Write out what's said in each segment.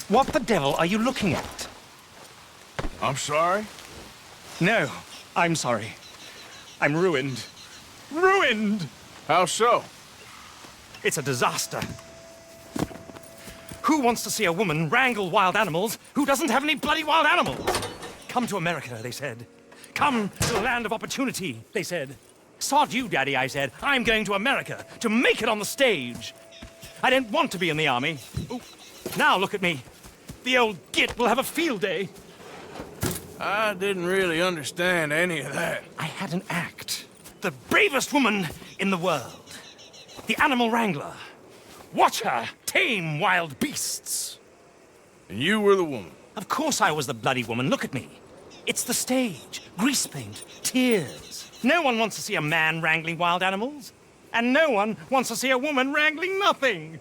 What the devil are you looking at? I'm sorry? No, I'm sorry. I'm ruined. Ruined! How so? It's a disaster. Who wants to see a woman wrangle wild animals who doesn't have any bloody wild animals? Come to America, they said. Come to the land of opportunity, they said. Sod you, Daddy, I said. I'm going to America to make it on the stage. I didn't want to be in the army. Ooh. Now look at me. The old git will have a field day. I didn't really understand any of that. I had an act. The bravest woman in the world. The animal wrangler. Watch her tame wild beasts. And you were the woman. Of course I was the bloody woman. Look at me. It's the stage. Grease paint. Tears. No one wants to see a man wrangling wild animals. And no one wants to see a woman wrangling nothing.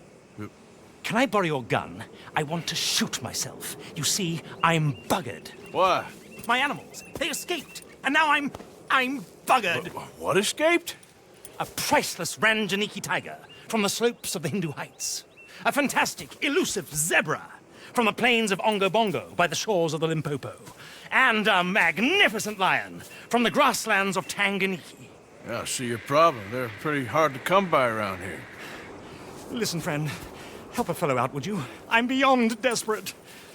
Can I borrow your gun? I want to shoot myself. You see, I'm buggered. Why? My animals, they escaped. And now I'm buggered. What escaped? A priceless Ranjaniki tiger from the slopes of the Hindu Heights. A fantastic, elusive zebra from the plains of Ongo Bongo by the shores of the Limpopo. And a magnificent lion from the grasslands of Tanganyika. Yeah, I see your problem. They're pretty hard to come by around here. Listen, friend, help a fellow out, would you? I'm beyond desperate.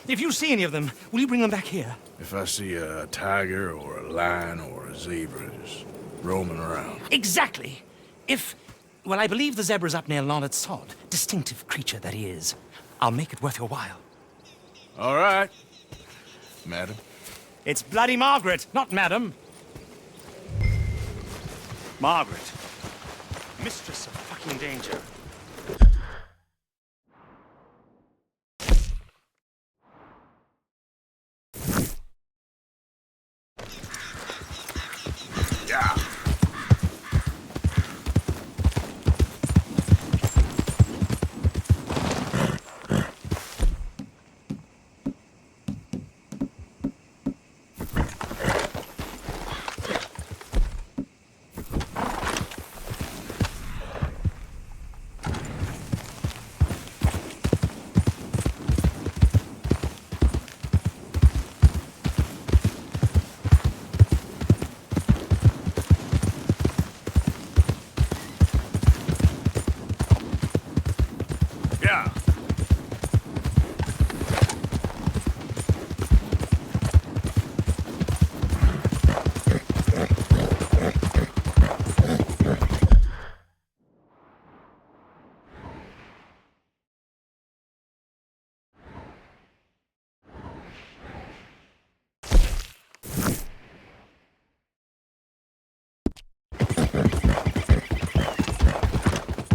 If you see any of them, will you bring them back here? If I see a tiger or a lion or a zebra just roaming around. Exactly. Well, I believe the zebra's up near Larned Sod. Distinctive creature that he is. I'll make it worth your while. All right, madam. It's bloody Margaret, not madam. Margaret. Mistress of fucking danger. Yeah. Yeah.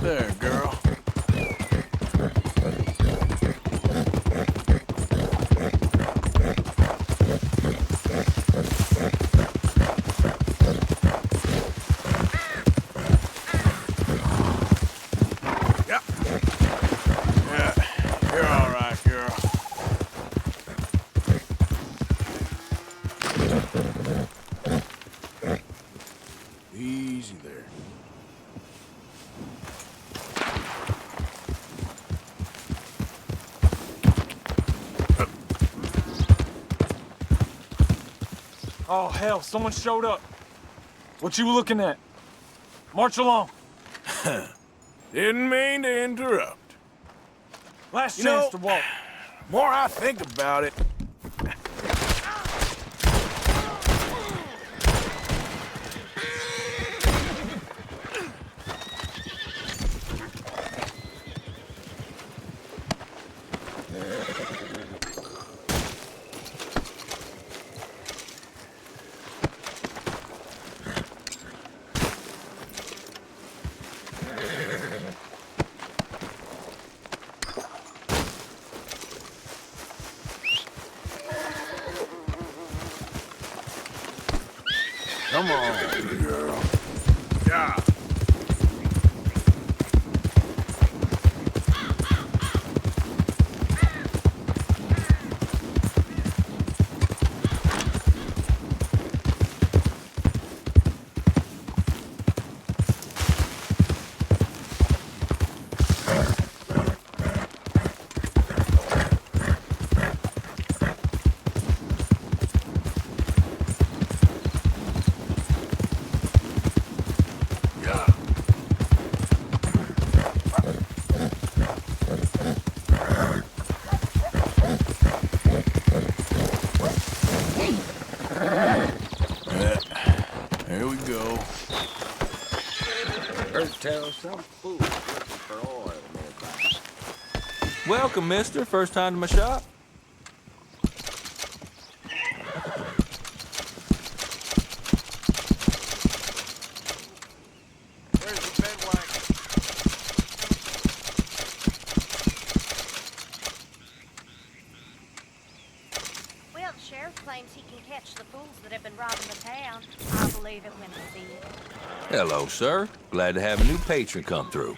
There, girl. Yeah. Yeah, you're all right, girl. Easy there. Oh, hell, someone showed up. What you looking at? March along. Didn't mean to interrupt. Last You chance know- to walk. More I think about it, come on, girl. Yeah. Heard tell some fool looking for oil nearby. Welcome, mister. First time to my shop? Where's the bed wagon? Well, the sheriff claims he can catch the fools that have been robbing the town. I'll believe it when I see it. Hello, sir. Glad to have a new patron come through.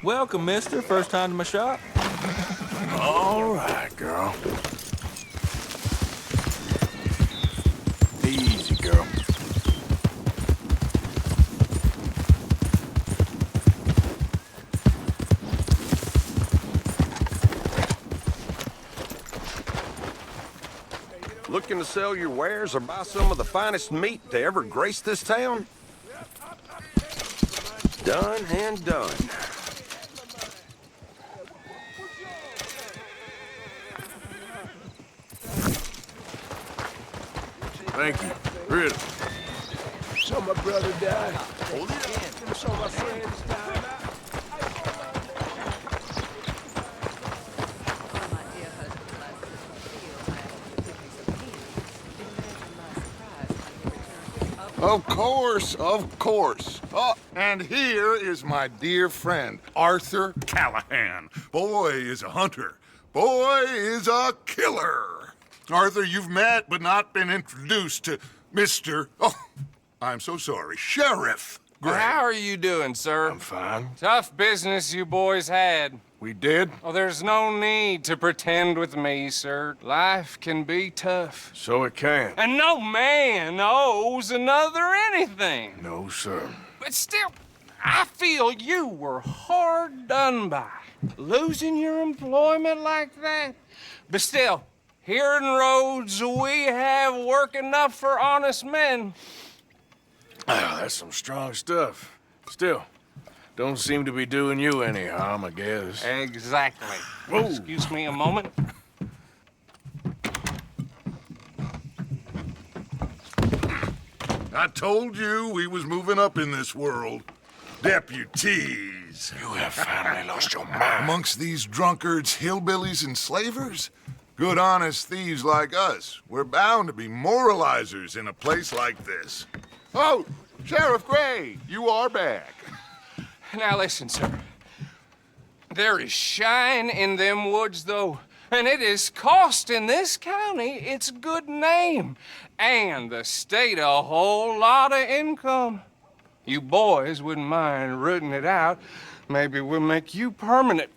Welcome, mister. First time to my shop? All right, girl. Easy, girl. Looking to sell your wares or buy some of the finest meat to ever grace this town? Done and done. Thank you. Rid. So my brother died. Hold it in. So my friends died. Of course, of course. Oh, and here is my dear friend, Arthur Callahan. Boy is a hunter. Boy is a killer. Arthur, you've met but not been introduced to Mr. Oh, I'm so sorry, Sheriff Gray. How are you doing, sir? I'm fine. Tough business you boys had. We did, Oh, there's no need to pretend with me, sir. Life can be tough. so it can. And no man owes another anything. No, sir. But still, I feel you were hard done by. Losing your employment like that. But still, here in Rhodes, we have work enough for honest men. Ah, that's some strong stuff. Still, don't seem to be doing you any harm, I guess. Exactly. Whoa. Excuse me a moment. I told you we was moving up in this world. Deputies. You have finally lost your mind. Amongst these drunkards, hillbillies, and slavers? Good, honest thieves like us. We're bound to be moralizers in a place like this. Oh, Sheriff Gray, you are back. Now listen, sir. There is shine in them woods, though, and it is costing this county its good name and the state a whole lot of income. You boys wouldn't mind rooting it out. Maybe we'll make you permanent.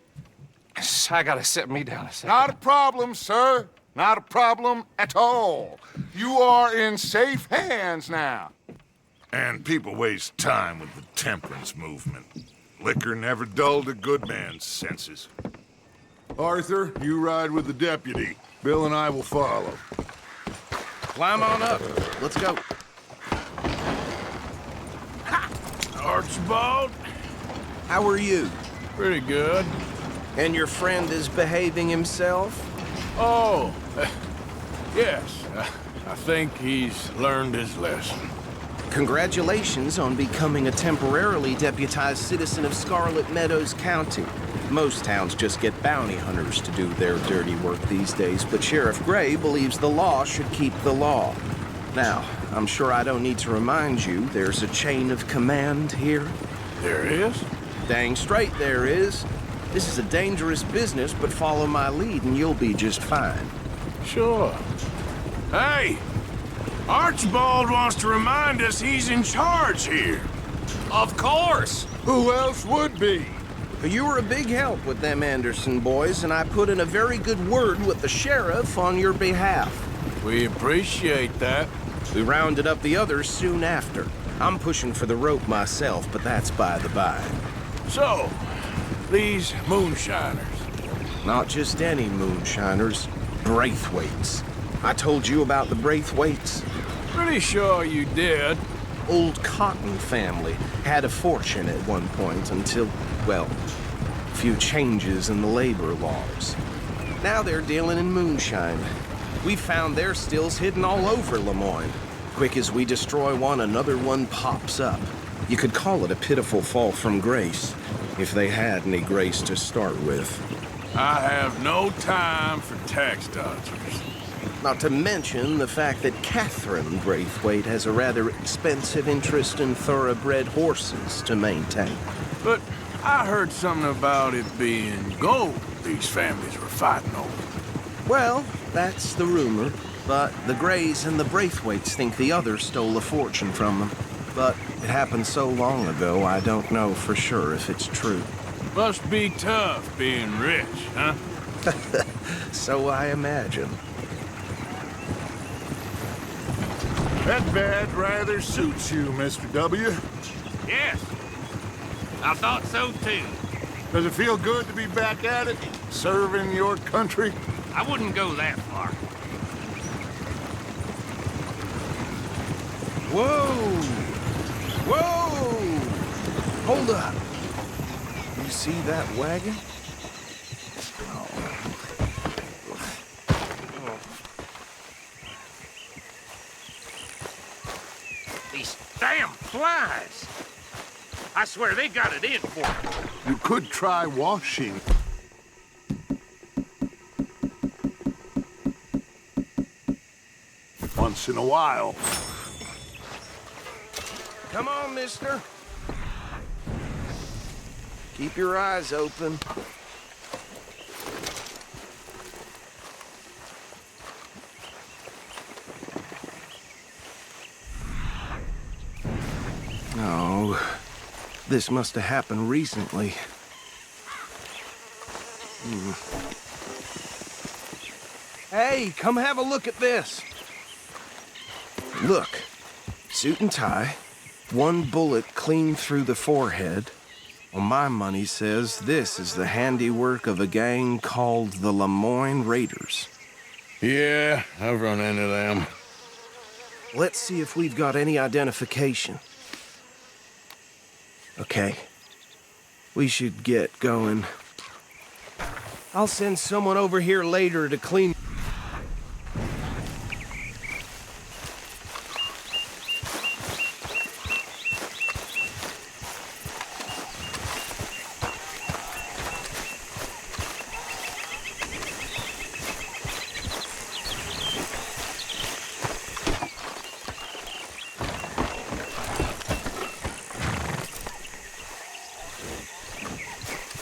I gotta sit me down a second. Not a problem, sir. Not a problem at all. You are in safe hands now. And people waste time with the temperance movement. Liquor never dulled a good man's senses. Arthur, you ride with the deputy. Bill and I will follow. Climb on up. Let's go. Archibald? How are you? Pretty good. And your friend is behaving himself? Oh, yes. I think he's learned his lesson. Congratulations on becoming a temporarily deputized citizen of Scarlet Meadows County. Most towns just get bounty hunters to do their dirty work these days, but Sheriff Gray believes the law should keep the law. Now, I'm sure I don't need to remind you, there's a chain of command here. There is? Dang straight there is. This is a dangerous business, but follow my lead and you'll be just fine. Sure. Hey! Archibald wants to remind us he's in charge here. Of course! Who else would be? You were a big help with them Anderson boys, and I put in a very good word with the sheriff on your behalf. We appreciate that. We rounded up the others soon after. I'm pushing for the rope myself, but that's by the by. So, these moonshiners. Not just any moonshiners, Braithwaites. I told you about the Braithwaites? Pretty sure you did. Old Cotton family had a fortune at one point until, well, a few changes in the labor laws. Now they're dealing in moonshine. We found their stills hidden all over Lemoyne. Quick as we destroy one, another one pops up. You could call it a pitiful fall from grace, if they had any grace to start with. I have no time for tax dodgers. Not to mention the fact that Catherine Braithwaite has a rather expensive interest in thoroughbred horses to maintain. But I heard something about it being gold these families were fighting over. Well, that's the rumor. But the Greys and the Braithwaites think the others stole a fortune from them. But it happened so long ago, I don't know for sure if it's true. Must be tough being rich, huh? So I imagine. That badge rather suits you, Mr. W. Yes. I thought so too. Does it feel good to be back at it, serving your country? I wouldn't go that far. Whoa! Whoa! Hold up. You see that wagon? These damn flies. I swear they got it in for me. You could try washing. Once in a while. Come on, mister. Keep your eyes open. No, this must have happened recently. Hey, come have a look at this. Look, suit and tie, one bullet clean through the forehead. Well, my money says this is the handiwork of a gang called the Lemoyne Raiders. Yeah, I've run into them. Let's see if we've got any identification. Okay. We should get going. I'll send someone over here later to clean...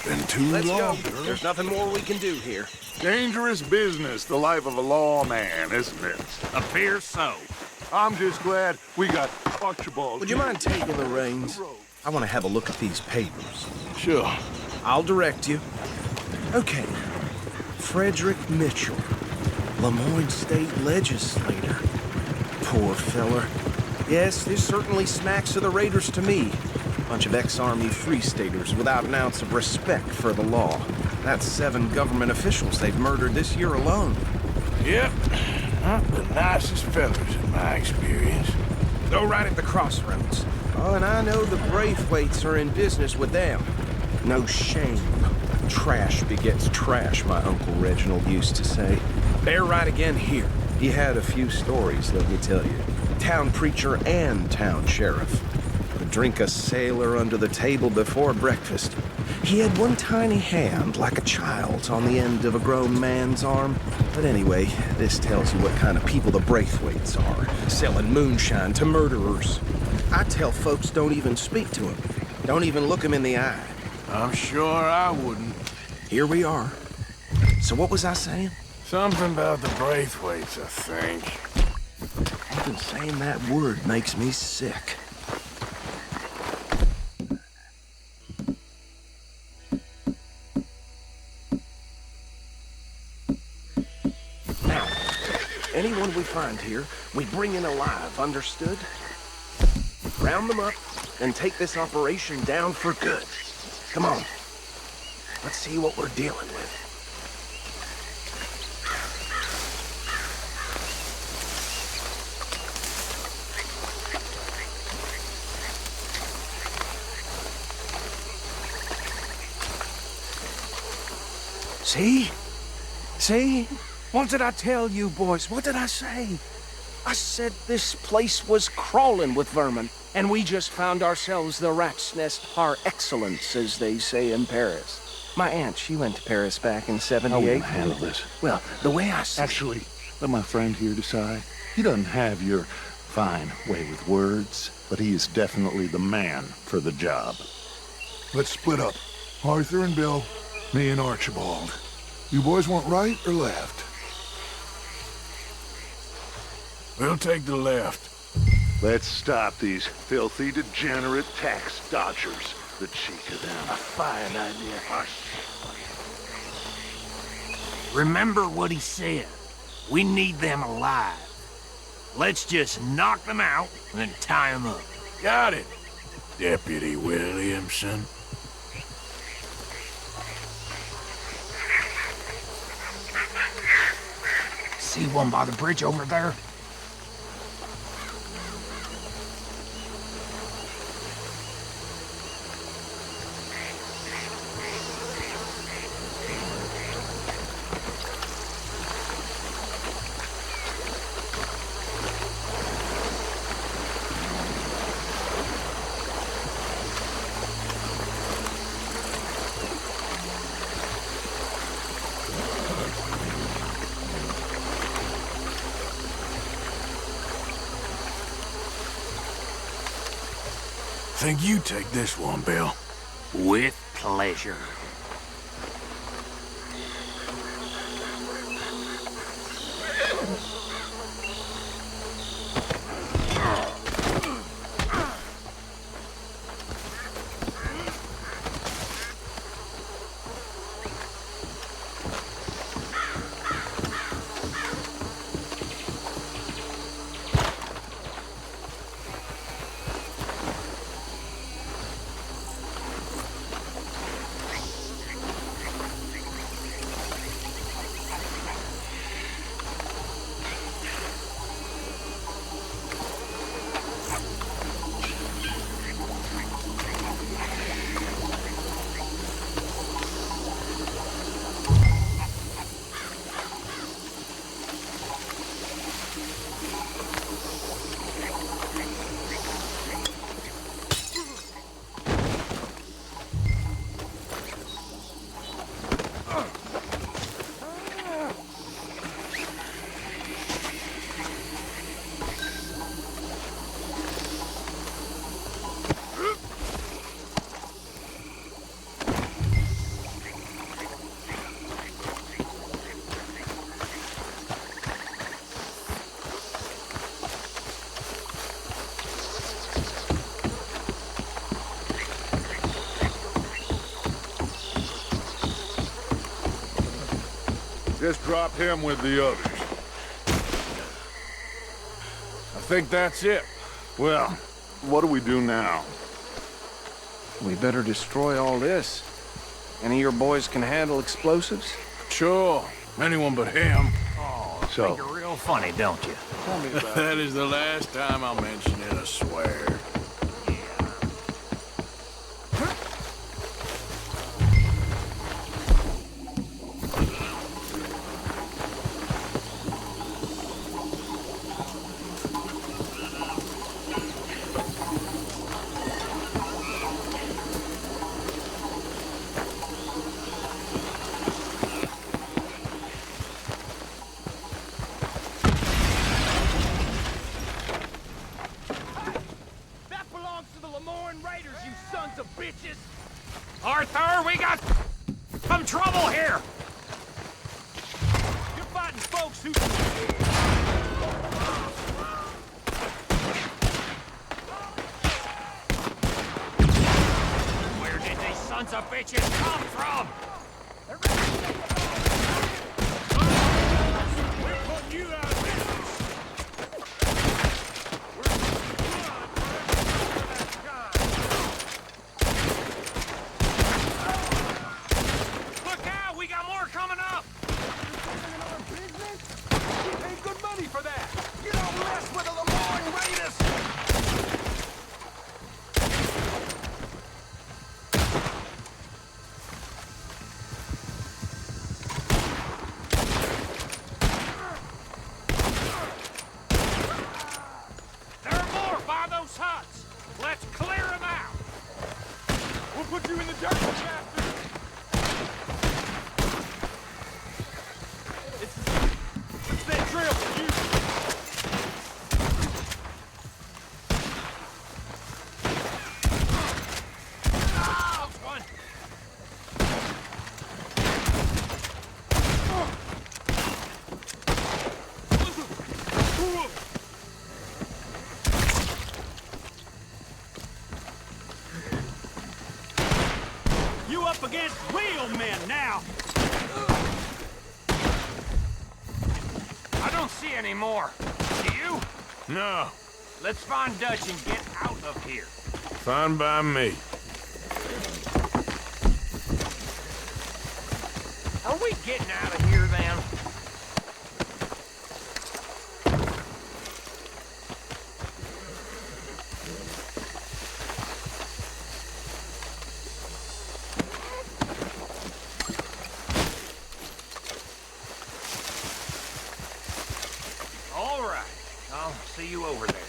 Been too Let's go. long. There's nothing more we can do here. Dangerous business, the life of a lawman, isn't it? Appears so. I'm just glad we got Archibald. Would you mind taking the reins? I want to have a look at these papers. Sure. I'll direct you. Okay. Frederick Mitchell, Lemoyne State Legislator. Poor feller. Yes, this certainly smacks of the Raiders to me. Bunch of ex-Army Free Staters without an ounce of respect for the law. That's 7 government officials they've murdered this year alone. Yep. Not the nicest fellas in my experience. Go right at the crossroads. Oh, and I know the Braithwaites are in business with them. No shame. Trash begets trash, my Uncle Reginald used to say. They're right again here. He had a few stories, let me tell you. Town preacher and town sheriff. Would drink a sailor under the table before breakfast. He had one tiny hand, like a child's, on the end of a grown man's arm. But anyway, this tells you what kind of people the Braithwaites are, selling moonshine to murderers. I tell folks don't even speak to him. Don't even look him in the eye. I'm sure I wouldn't. Here we are. So what was I saying? Something about the Braithwaites, I think. Even saying that word makes me sick. Now, anyone we find here, we bring in alive, understood? round them up, and take this operation down for good. Come on. Let's see what we're dealing with. See? See? What did I tell you, boys? What did I say? I said this place was crawling with vermin, and we just found ourselves the rat's nest par excellence, as they say in Paris. My aunt, she went to Paris back in '78. How are we gonna handle this? Well, the way I see Actually, let my friend here decide. He doesn't have your fine way with words, but he is definitely the man for the job. Let's split up. Arthur and Bill, me and Archibald. You boys want right or left? We'll take the left. Let's stop these filthy, degenerate tax dodgers. The cheek of them. A fine idea. Hush. Remember what he said. We need them alive. Let's just knock them out and then tie them up. Got it, Deputy Williamson. See one by the bridge over there? Think you take this one, Bill. With pleasure. Just drop him with the others. I think that's it. Well, what do we do now? we better destroy all this. Any of your boys can handle explosives? Sure. Anyone but him. Oh, So- think you're real funny, don't you? Tell me about That is the last time I'll mention it, I swear. That belongs to the Lemoyne Raiders, you sons of bitches! Arthur, we got some trouble here! You're fighting folks who... Where did these sons of bitches come from? We're putting you out of business! put you in the dirt, you bastard! It's that trail for you! You up against real men now! I don't see any more. Do you? No, Let's find Dutch and get out of here. fine by me. Are we getting out of here, then? All right. I'll see you over there.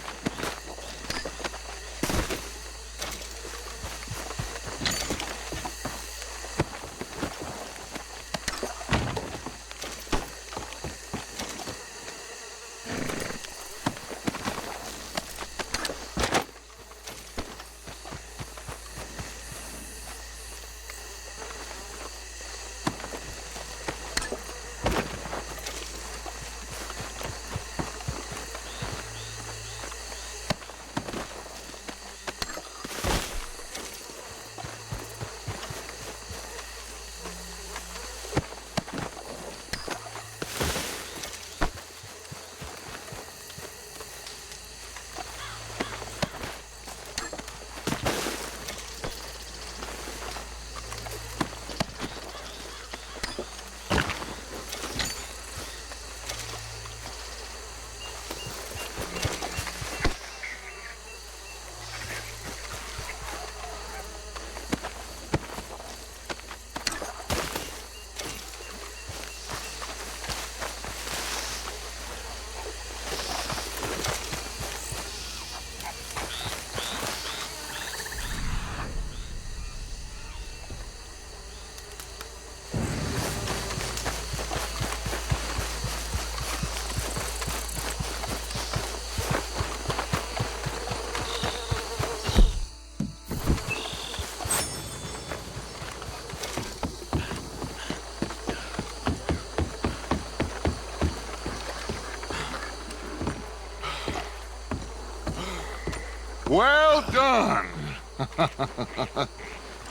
Well done.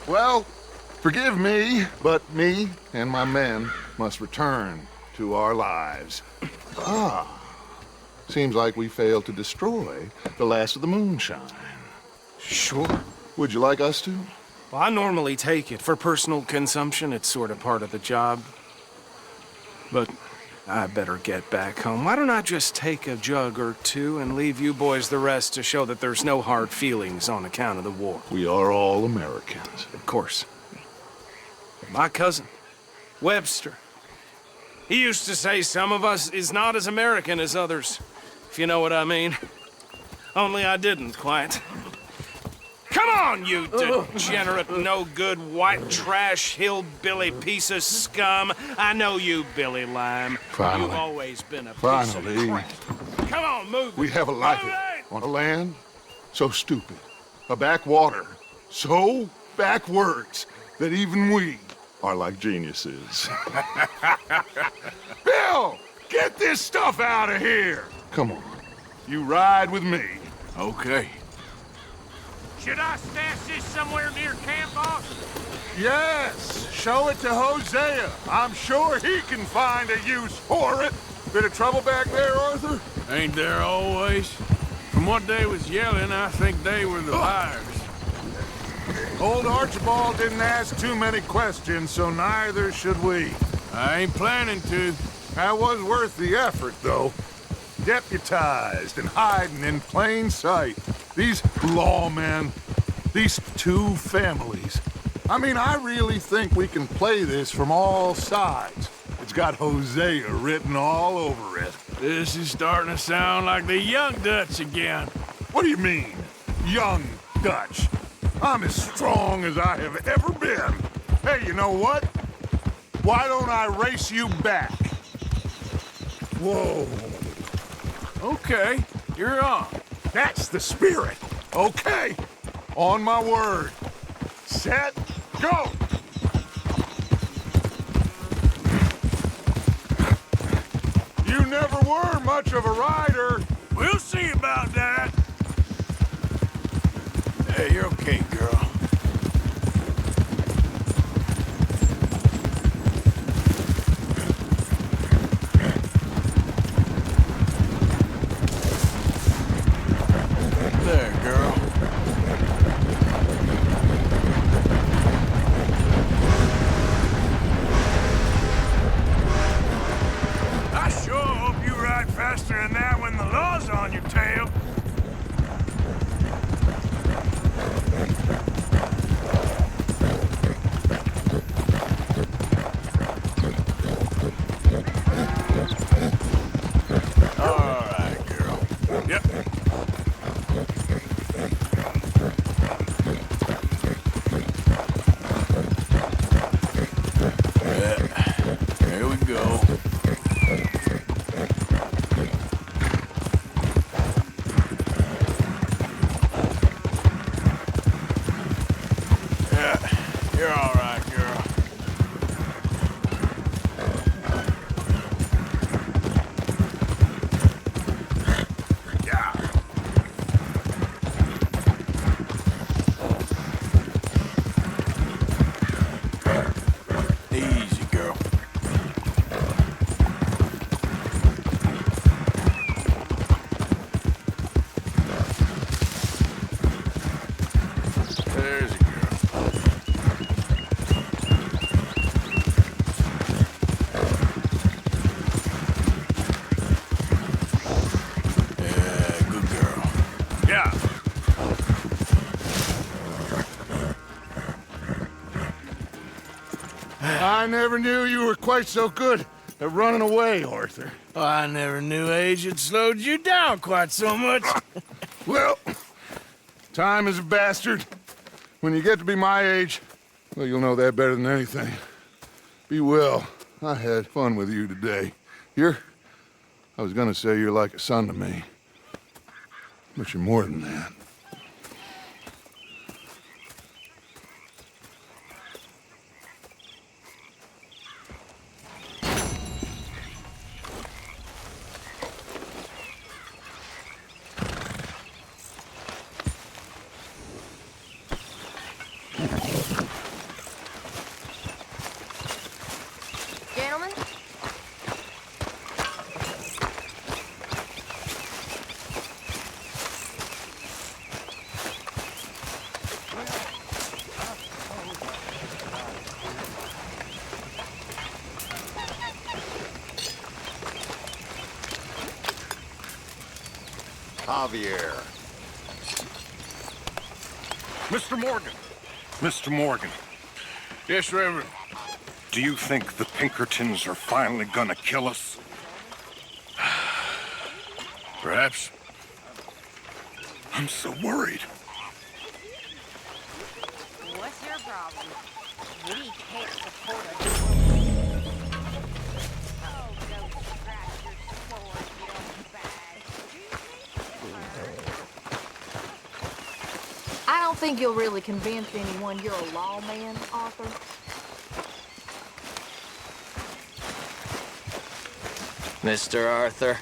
Well, forgive me, but me and my men must return to our lives. Seems like we failed to destroy the last of the moonshine. Sure. Would you like us to? Well, I normally take it. For personal consumption, it's sort of part of the job. But I better get back home. Why don't I just take a jug or two and leave you boys the rest to show that there's no hard feelings on account of the war? We are all Americans. Of course. My cousin, Webster, he used to say some of us is not as American as others, if you know what I mean. Only I didn't quite. Come on, you degenerate, no-good, white trash, hillbilly piece of scum. I know you, Billy Lime. Finally. You've always been a piece Finally. of crap. Come on, move We it. have a life Move it! on a land so stupid, a backwater so backwards that even we are like geniuses. Bill, get this stuff out of here! Come on, you ride with me. Okay. Should I stash this somewhere near camp, boss? Yes, show it to Hosea. I'm sure he can find a use for it. Bit of trouble back there, Arthur? Ain't there always? From what they was yelling, I think they were the liars. Old Archibald didn't ask too many questions, so neither should we. I ain't planning to. That was worth the effort, though. Deputized and hiding in plain sight. These lawmen, these two families. I mean, I really think we can play this from all sides. It's got Hosea written all over it. This is starting to sound like the young Dutch again. What do you mean, young Dutch? I'm as strong as I have ever been. Hey, you know what? Why don't I race you back? Whoa. Okay, you're on. That's the spirit. Okay. On my word. Set, go! You never were much of a rider. We'll see about that. Hey, you're okay, girl. There, girl. I sure hope you ride faster than that when the law's on your tail. All right, girl. Yep. There we go. Yeah, you're all right, girl. Yeah. Easy, girl. There's a girl. Yeah, good girl. Yeah. I never knew you were quite so good at running away, Arthur. I never knew age had slowed you down quite so much. Well, time is a bastard. When you get to be my age, well, you'll know that better than anything. Be well. I had fun with you today. I was gonna say you're like a son to me. But you're more than that. Gentlemen? Javier. Mr. Morgan. Mr. Morgan, Yes, Reverend. do you think the Pinkertons are finally gonna kill us? Perhaps. I'm so worried. What's your problem? We can't support a Oh, go scratch your sword, you old bag. I don't think you'll really convince anyone you're a lawman, Arthur. Mr. Arthur.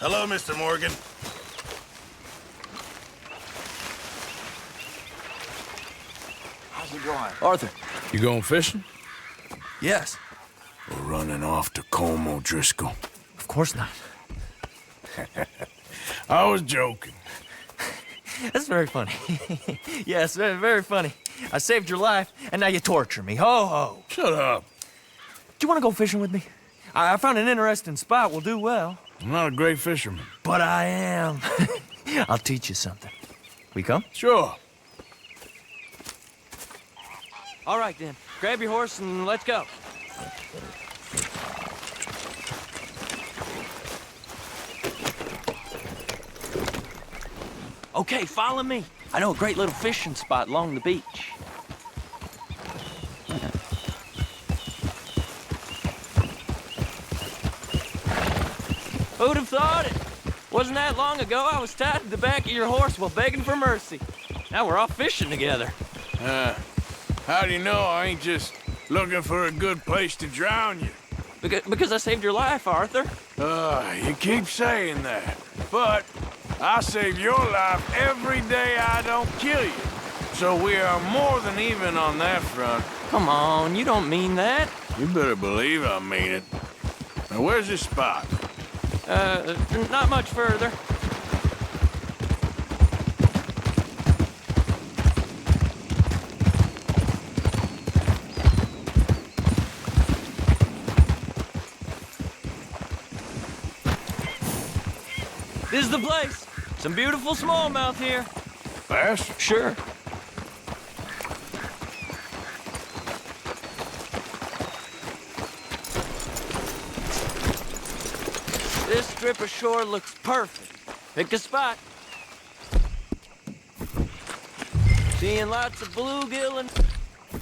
Hello, Mr. Morgan. How's it going? Arthur. You going fishing? Yes. We're running off to Colm O'Driscoll. Of course not. I was joking. That's very funny. Yes, very, very funny. I saved your life, and now you torture me. Ho, ho. Shut up. Do you want to go fishing with me? I found an interesting spot. We'll do well. I'm not a great fisherman. But I am. I'll teach you something. We come? Sure. All right, then. Grab your horse and let's go. Okay, follow me. I know a great little fishing spot along the beach. Who'd have thought it? Wasn't that long ago I was tied to the back of your horse while begging for mercy. Now we're off fishing together. How do you know I ain't just looking for a good place to drown you? Because I saved your life, Arthur. You keep saying that. But I save your life every day I don't kill you. So we are more than even on that front. Come on, you don't mean that. You better believe I mean it. Now, where's this spot? Not much further. This is the place. Some beautiful smallmouth here. Bass? Sure. This strip of shore looks perfect. Pick a spot. Seeing lots of bluegill and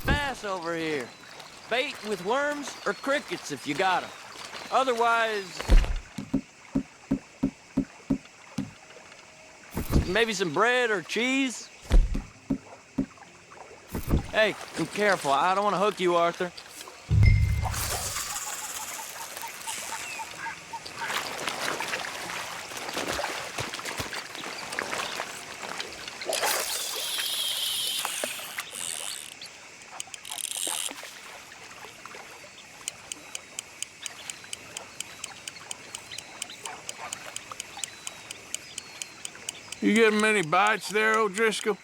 bass over here. Bait with worms or crickets if you got 'em. Otherwise, maybe some bread or cheese? Hey, be careful. I don't want to hook you, Arthur. You getting many bites there, O'Driscoll?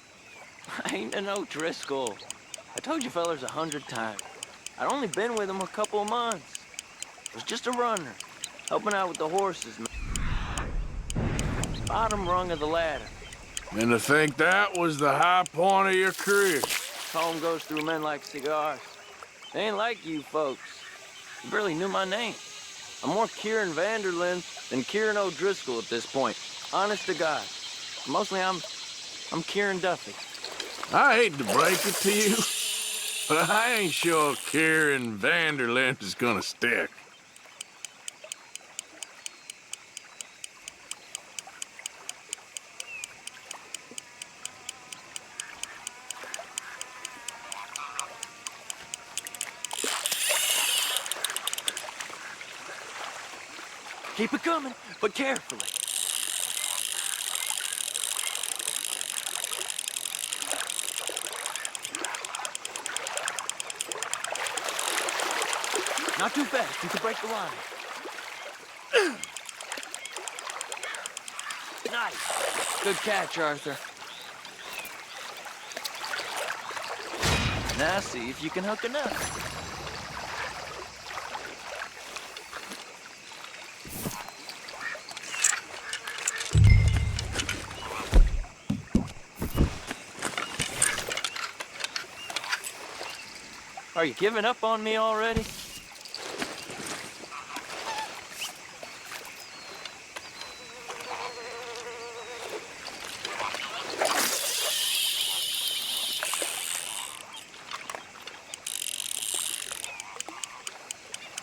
I ain't an O'Driscoll. I told you fellers 100 times. I'd only been with him a couple of months. I was just a runner, helping out with the horses. Bottom rung of the ladder. And to think that was the high point of your career. Home goes through men like cigars. They ain't like you folks. You barely knew my name. I'm more Kieran Vanderlyn than Kieran O'Driscoll at this point. Honest to God. Mostly I'm Kieran Duffy. I hate to break it to you, but I ain't sure Kieran Vanderlyn is gonna stick. Keep it coming, but carefully. Not too fast, you could break the line. Nice. Good catch, Arthur. Now see if you can hook enough. Are you giving up on me already?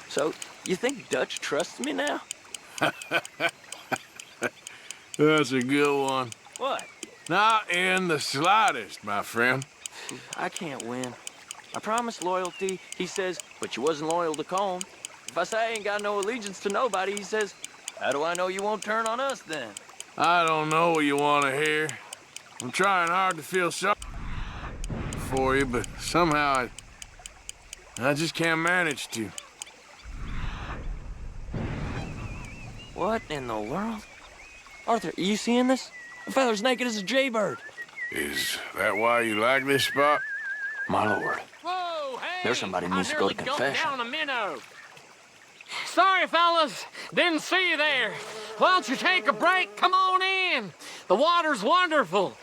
So, you think Dutch trusts me now? That's a good one. What? Not in the slightest, my friend. I can't win. I promised loyalty, he says, but you wasn't loyal to Colm. If I say I ain't got no allegiance to nobody, he says, How do I know you won't turn on us, then? I don't know what you want to hear. I'm trying hard to feel sorry for you, but somehow I just can't manage to. What in the world? Arthur, are you seeing this? The fella's naked as a jaybird. Is that why you like this spot? My lord. Whoa, hey! There's somebody needs to go to confession. Down a minnow. Sorry, fellas. Didn't see you there. Why don't you take a break? Come on in. The water's wonderful.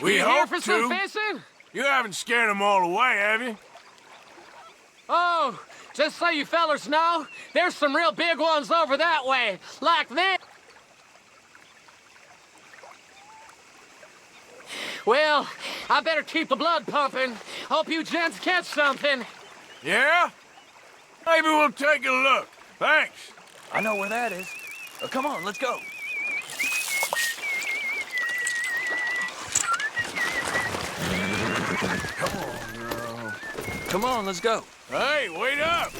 We you hope here for to. some fishing? You haven't scared them all away, have you? Oh, just so you fellers know, there's some real big ones over that way, like this. Well, I better keep the blood pumping. Hope you gents catch something. Yeah? Maybe we'll take a look. Thanks. I know where that is. Come on, let's go. Come on, girl. Come on, let's go. Hey, wait up!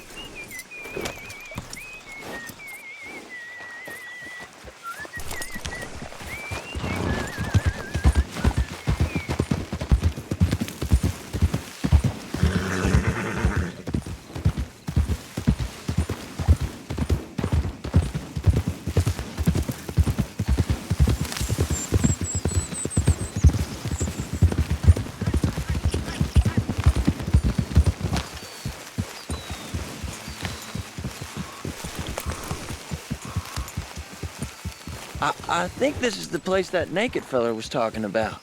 I think this is the place that naked fella was talking about.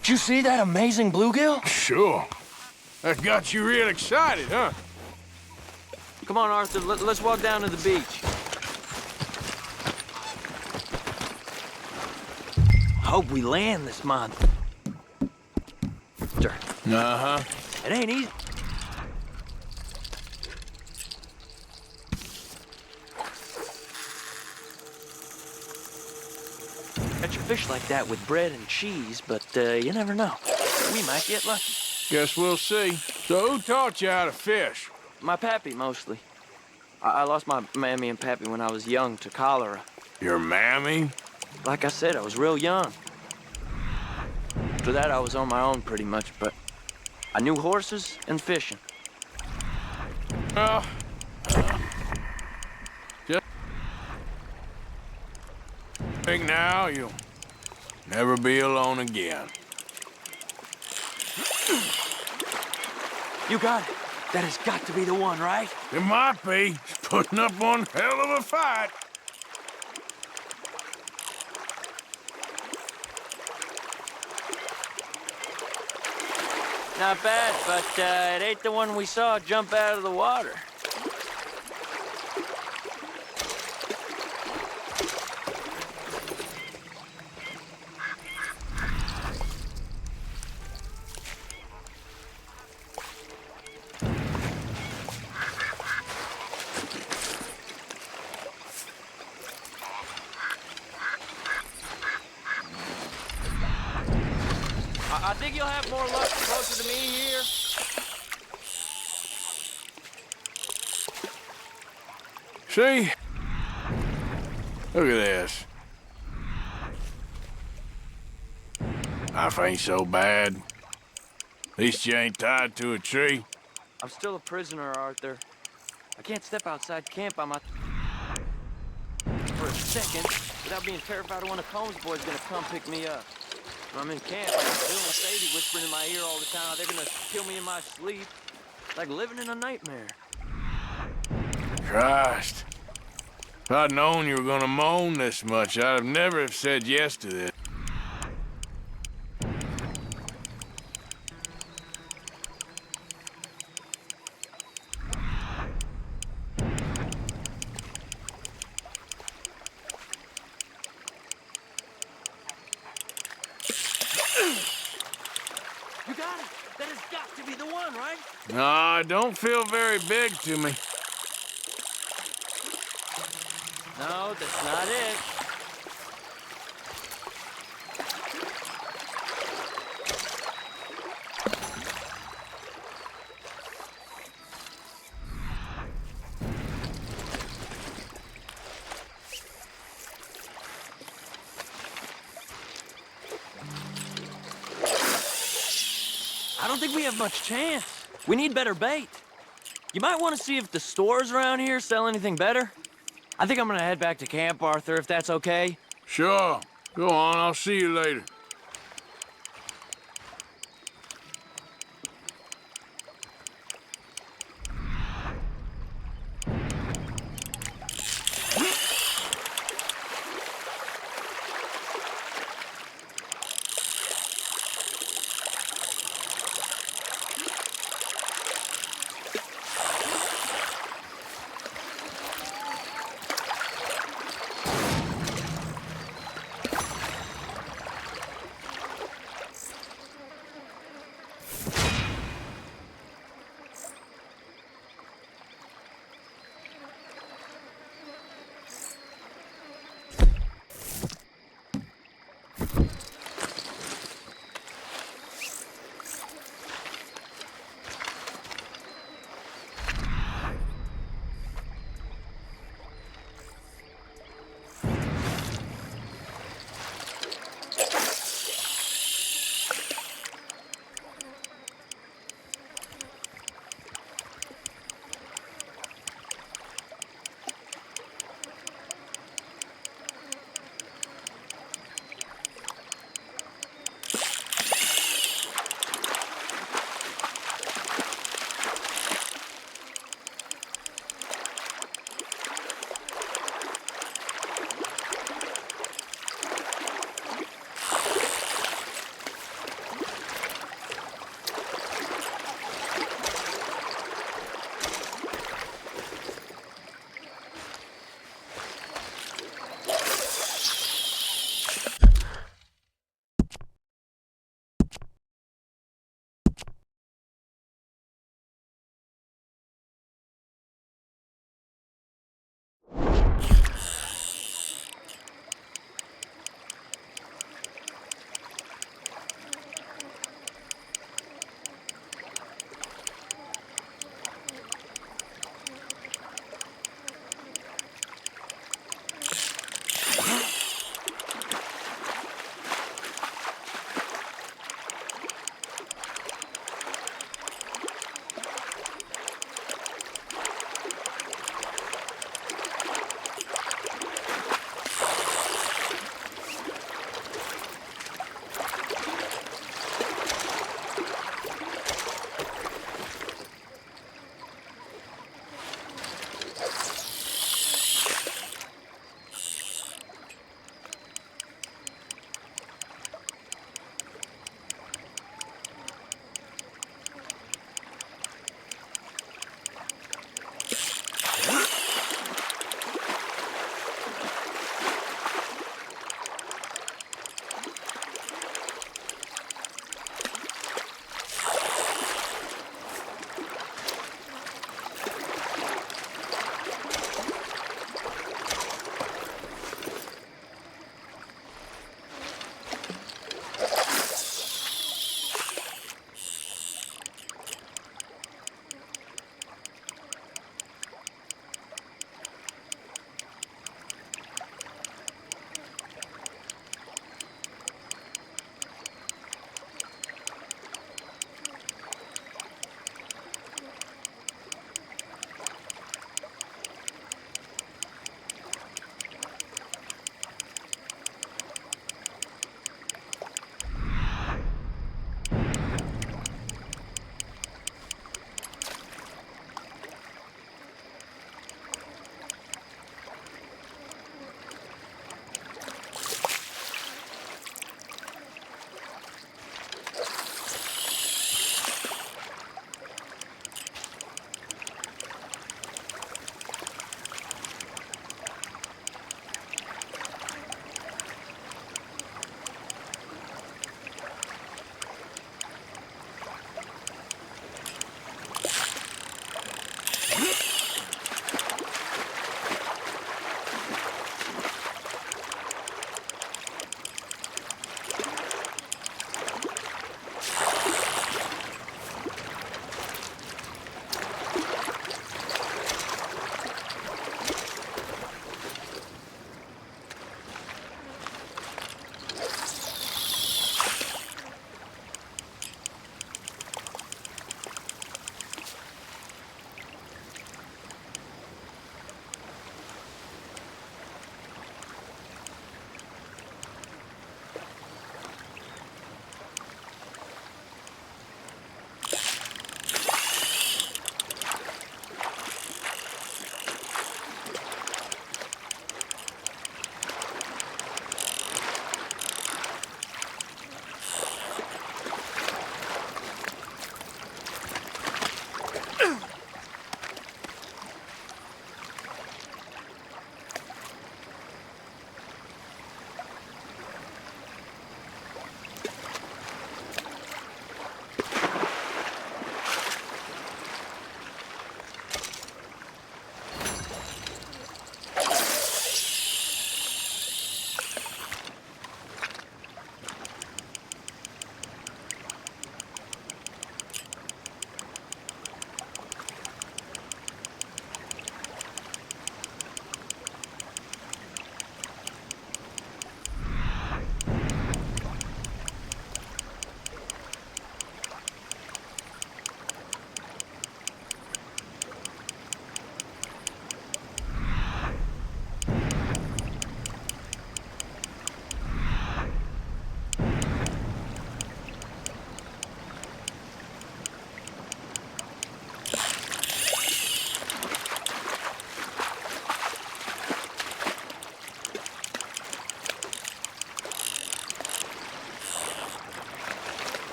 Did you see that amazing bluegill? Sure. That got you real excited, huh? Come on, Arthur, let's walk down to the beach. Hope we land this month. Uh-huh. It ain't easy. Catch your fish like that with bread and cheese, but you never know. We might get lucky. Guess we'll see. So who taught you how to fish? My pappy, mostly. I lost my mammy and pappy when I was young to cholera. Your mammy? Like I said, I was real young. After that, I was on my own pretty much, but I knew horses and fishing. Well, just think now you'll never be alone again. You got it. That has got to be the one, right? It might be. He's putting up one hell of a fight. Not bad, but it ain't the one we saw jump out of the water. I think you'll have more luck closer to me here. See? Look at this. Life ain't so bad. At least you ain't tied to a tree. I'm still a prisoner, Arthur. I can't step outside camp on my... for a second without being terrified of one of Combs' boys gonna come pick me up. When I'm in camp, Bill and Sadie whispering in my ear all the time, they're gonna kill me in my sleep. Like living in a nightmare. Christ. If I'd known you were gonna moan this much, I'd have never have said yes to this. You got it! That has got to be the one, right? No, it don't feel very big to me. No, that's not it. don't think we have much chance. We need better bait. You might want to see if the stores around here sell anything better. I think I'm gonna head back to camp, Arthur, if that's okay. Sure. Go on, I'll see you later.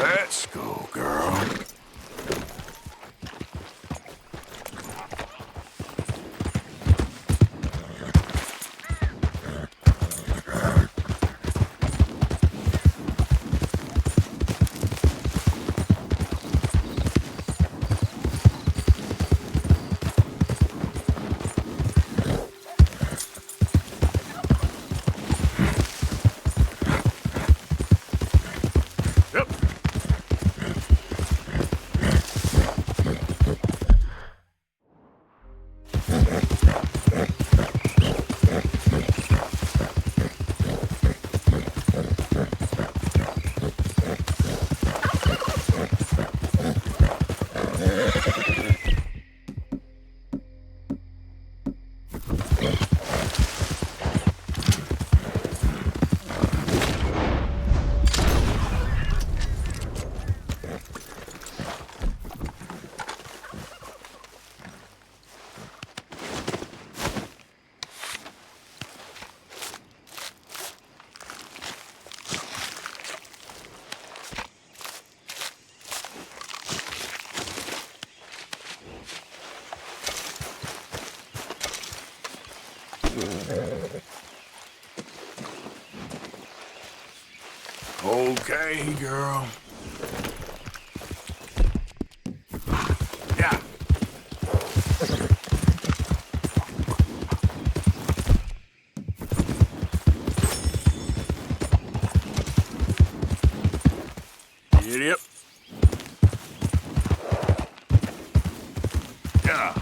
Let's go, girl. Okay, girl. Yeah. Giddy up. Yeah.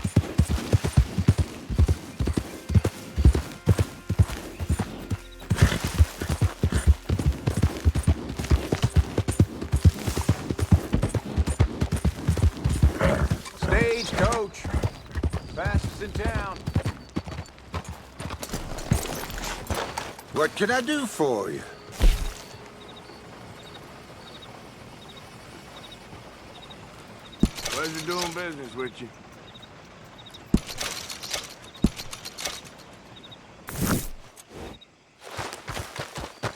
Stagecoach. Fastest in town. What can I do for you? Pleasure doing business with you.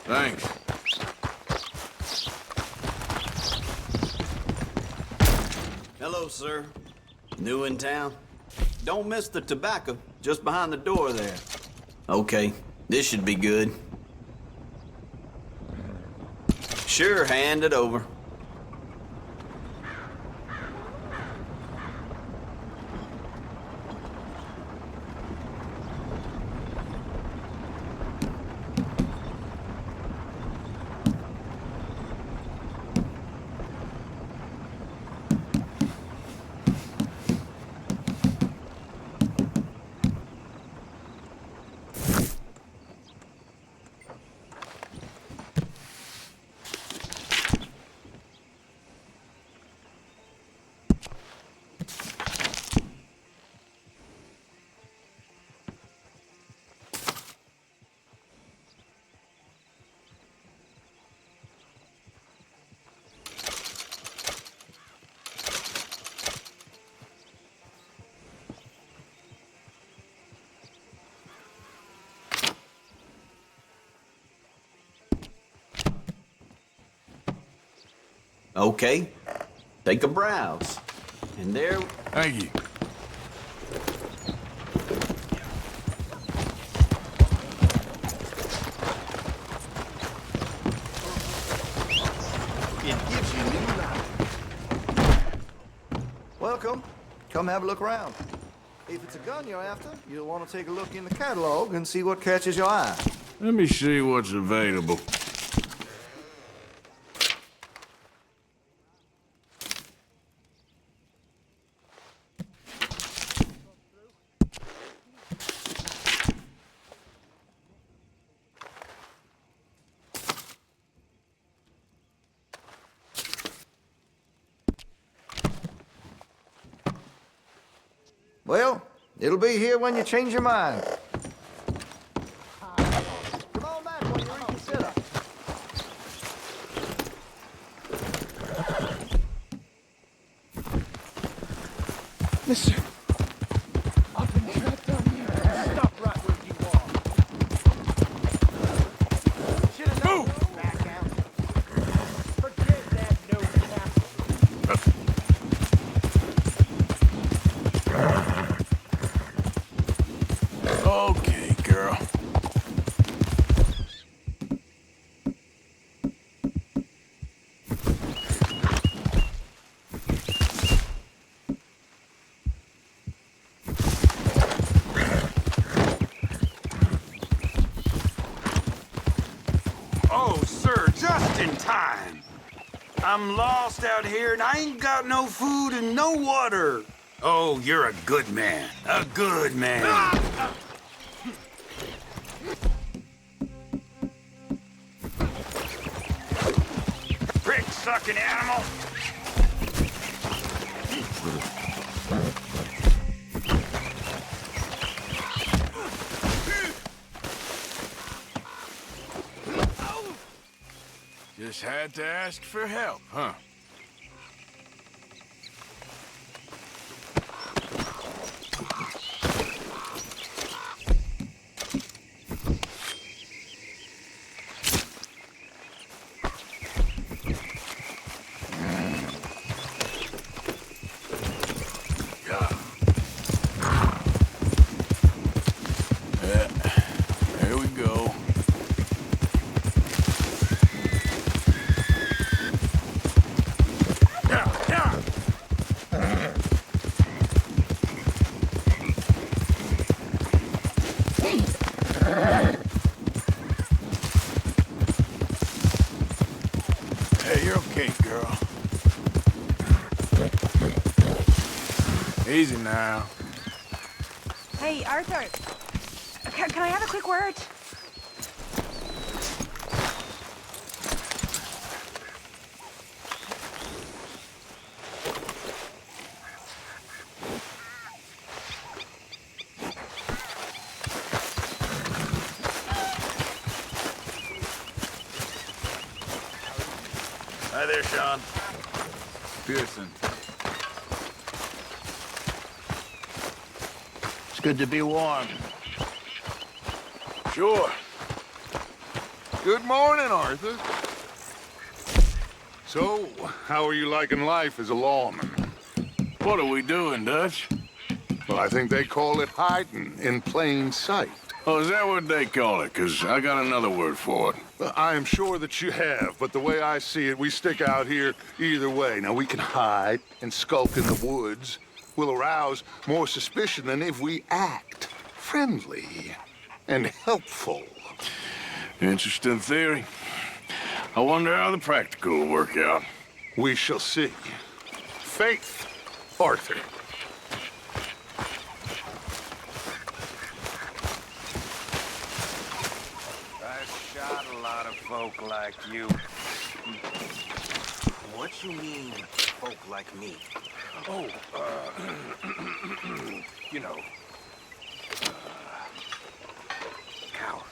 Thanks. Hello, sir. New in town? Don't miss the tobacco, just behind the door there. Okay, this should be good. Sure, hand it over. Okay, take a browse. And there... Thank you. It gives you new life. Welcome. Come have a look around. If it's a gun you're after, you'll want to take a look in the catalog and see what catches your eye. Let me see what's available. Well, it'll be here when you change your mind. Come on back when you reconsider. Mister, I've been trapped down here. Stop right where you are. Move! Back out. Forget that no Okay, girl. Oh, sir, just in time. I'm lost out here and I ain't got no food and no water. Oh, you're a good man. A good man. Prick-sucking animal. Just had to ask for help, huh? There we go. Hey, you're okay, girl. Easy now. Hey, Arthur. Can I have a quick word? Hi there, Sean. Pearson. It's good to be warm. Sure. Good morning, Arthur. So, how are you liking life as a lawman? What are we doing, Dutch? Well, I think they call it hiding in plain sight. Oh, is that what they call it? 'Cause I got another word for it. Well, I am sure that you have, but the way I see it, we stick out here either way. Now, we can hide and skulk in the woods. We'll arouse more suspicion than if we act friendly and helpful. Interesting theory. I wonder how the practical will work out. We shall see. Faith, Arthur. I've shot a lot of folk like you. What you mean, folk like me? Oh, you know, cowards.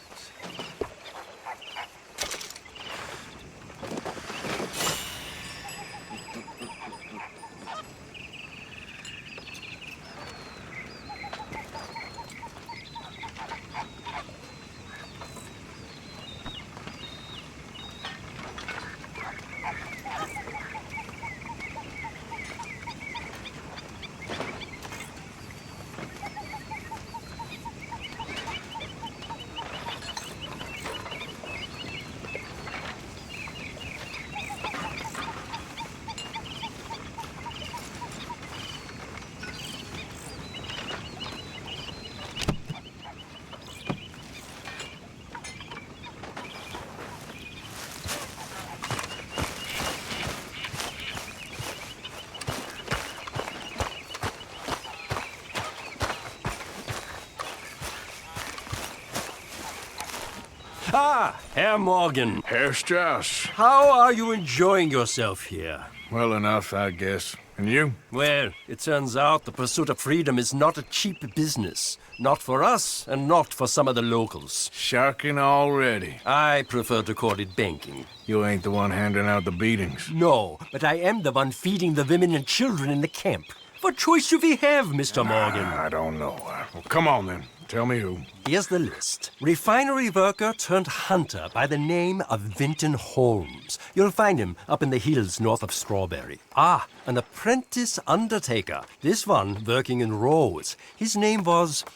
Ah, Herr Morgan. Herr Strauss. How are you enjoying yourself here? Well enough, I guess. And you? Well, it turns out the pursuit of freedom is not a cheap business. Not for us, and not for some of the locals. Sharking already. I prefer to call it banking. You ain't the one handing out the beatings. No, but I am the one feeding the women and children in the camp. What choice do we have, Mr. Morgan? I don't know. Well, come on, then. Tell me who. Here's the list. Refinery worker turned hunter by the name of Vinton Holmes. You'll find him up in the hills north of Strawberry. Ah, an apprentice undertaker. This one working in Rose. His name was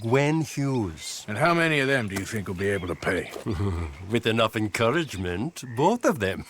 Gwen Hughes. And how many of them do you think will be able to pay? With enough encouragement, both of them.